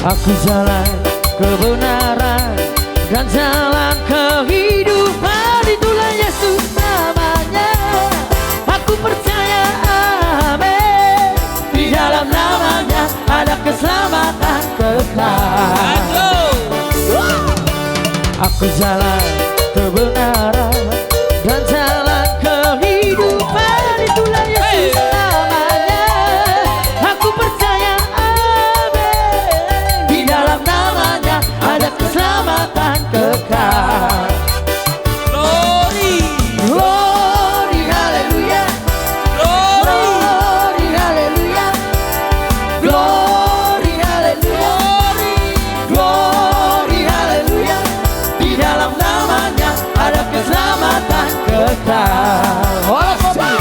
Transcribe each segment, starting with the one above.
Aku jalan kebenaran dan jalan kehidupan, itulah Yesus namanya. Aku percaya, amin. Di dalam namanya ada keselamatan kekal. Aku jalan kebenaran dan jalan kehidupan, itulah Yesus namanya. Aku percaya, amin. Di dalam namanya ada keselamatan kekal. Glory, Glory, haleluya. Glory, haleluya. Glory, haleluya. Glory, haleluya. Di dalam namanya ada keselamatan kekal. Oh, Bapak.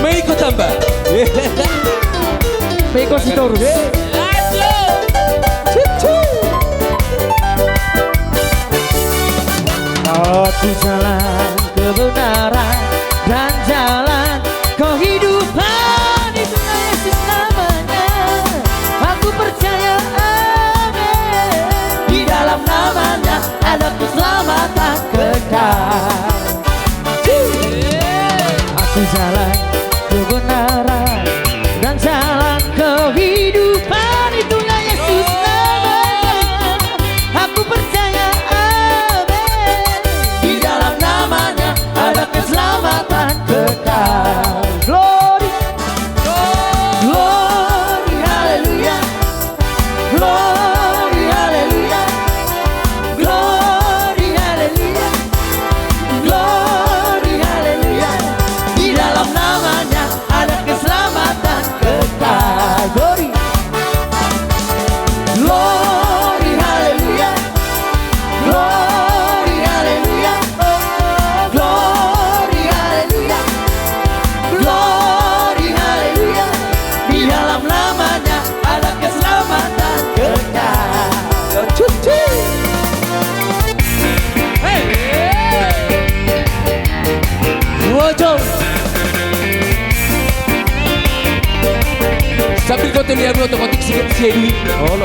Meiko tambah. Meiko Sitorus. Aku jalan kebenaran dan jalan kehidupan, itulah Yesus namanya. Aku percaya, amin. Di dalam namanya ada keselamatan kekal. Aku jalan kebenaran dan jalan kehidupan, itulah Yesus namanya. Aku percaya, amin. Di dalam namanya ada keselamatan kekal. Glory, glory, haleluya. Glory, haleluya. Glory, haleluya. Glory, haleluya. Di dalam namanya ada keselamatan kekal. Glory, glory, haleluya. Glory, haleluya. Glory, haleluya. Glory, haleluya. Di dalam namanya ada keselamatan kekal. Cuci. Wajah. Sambil kau terlihat otomatis sikit sih. Oh,